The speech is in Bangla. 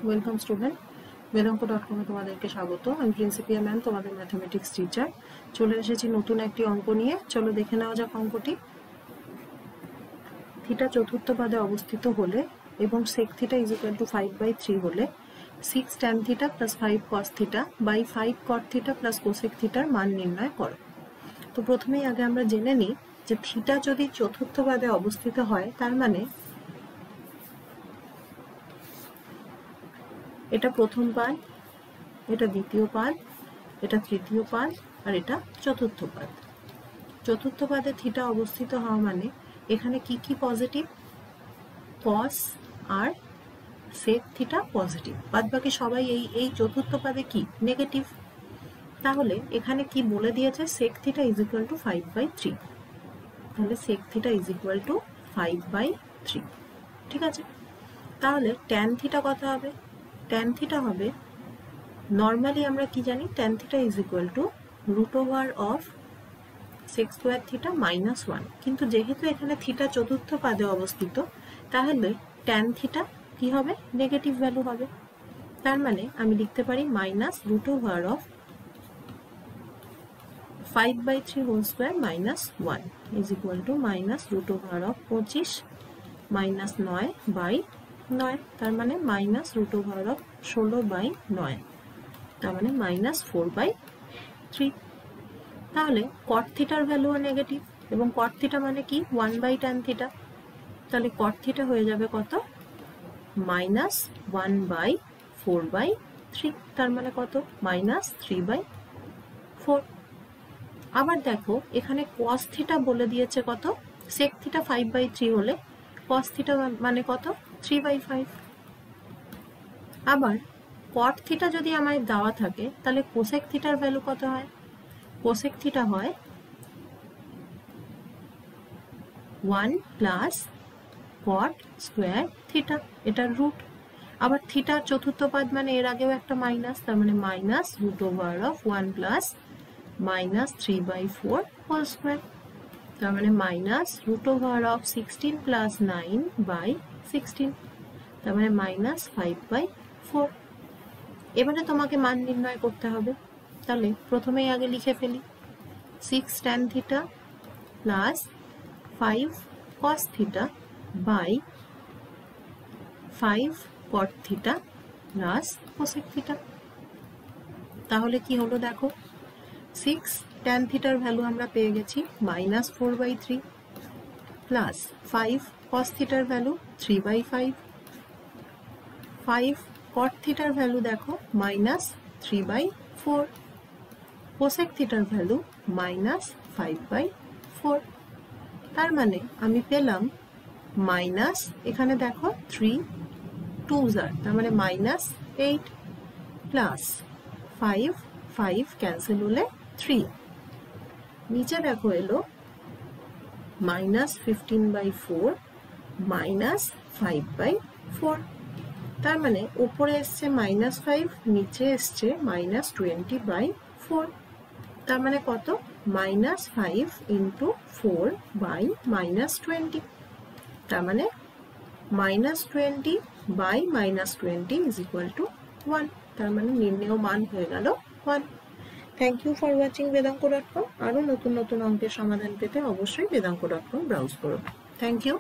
ওয়েলকাম স্টুডেন্ট, বেদাঙ্ক.com-এ তোমাদেরকে স্বাগত। আমি প্রিন্সিপিয়া ম্যাম, তোমাদের ম্যাথমেটিক্স টিচার। চলে এসেছি নতুন একটি অঙ্ক নিয়ে। চলো দেখে নেওয়া যাক অঙ্কটি। থিটা চতুর্থ পদে অবস্থিত হলে এবং sec theta is equal to 5/3 হলে 6 tan theta plus 5 cos theta by 5 cot theta plus cosec থিটার মান নির্ণয় করো। তো প্রথমেই আগে আমরা জেনে নিই যে থিটা যদি চতুর্থ পদে অবস্থিত হয় তার মানে এটা প্রথম পাদ, এটা দ্বিতীয় পাদ, এটা তৃতীয় পাদ, আর এটা চতুর্থ পাদ। চতুর্থ পাদে থিটা অবস্থিত হওয়া মানে এখানে কি কি পজিটিভ? কস আর সেক থিটা পজিটিভ, বাদ বাকি সবাই এই চতুর্থ পাদে কি নেগেটিভ। তাহলে এখানে কি বলে দিয়েছে? Sec theta is equal to 5/3। তাহলে sec theta is equal to 5/3। ঠিক আছে, তাহলে ট্যান থিটা কত হবে? ট্যান থিটা হবে, নর্মালি আমরা কি জানি, tan theta is equal two √of sec square theta minus 1। কিন্তু যেহেতু এখানে থিটা চতুর্থ পাদে অবস্থিত, তাহলে ট্যান থিটা কি হবে? নেগেটিভ ভ্যালু হবে। তার মানে আমি লিখতে পারি minus √of 5/3 whole square minus 1 is equal to minus √of 25 minus 9/9। তার মানে মাইনাস √of 16/9, তার মানে মাইনাস 4/3। তাহলে কট থিটার ভ্যালুও নেগেটিভ, এবং কট থিটা মানে কি? 1/tan theta. তাহলে কট থিটা হয়ে যাবে কত? মাইনাস 1/4/3। তার মানে কত? মাইনাস 3/4। আবার দেখো এখানে কস থিটা বলে দিয়েছে কত? সেক থিটা 5/3 হলে কস থিটা মানে কত? 3/5। আবার কট থিটা যদি আমার দেওয়া থাকে তাহলে কোসেক থিটার ভ্যালু কত হয়? কোসেক থিটা হয় 1 প্লাস কট স্কোয়ার থিটা, এটার রুট। আবার থিটা চতুর্থ পদ মানে এর আগেও একটা মাইনাস, তার মানে minus √of 1 plus minus 3/4 whole square, তার মানে মাইনাস √of 16 প্লাস 9/16, তার মানে মাইনাস 5/4। এবারে তোমাকে মান নির্ণয় করতে হবে। তাহলে প্রথমেই আগে লিখে ফেলি 6 tan theta plus 5 cos theta by 5 cot theta plus cosec theta. তাহলে কি হলো দেখো, 6 tan থিটার ভ্যালু আমরা পেয়ে গেছি মাইনাস 4/3 প্লাস 5 cos থিটার ভ্যালু 3/5, 5 cot থিটার ভ্যালু দেখো মাইনাস 3/4, কোসেক থিটার ভ্যালু মাইনাস 5/4। তার মানে আমি পেলাম মাইনাস, এখানে দেখো 3 2s are, তার মানে মাইনাস 8 প্লাস 5 ক্যান্সেল হলে 3, নিচে দেখো এলো মাইনাস 15/4 মাইনাস 5/4। তার মানে উপরে এসছে মাইনাস 5, নিচে এসছে মাইনাস 20/4। তার মানে কত? মাইনাস 5 ইন্টু 4 বাই মাইনাস 20, তার মানে minus 20 by minus 20 is equal to 1। তার মানে নির্ণেয় মান হয়ে গেল 1। থ্যাংক ইউ ফর ওয়াচিং বেদাঙ্ক.com। আরও নতুন নতুন অঙ্কের সমাধান পেতে অবশ্যই বেদাঙ্ক.com ব্রাউজ করো। Thank you.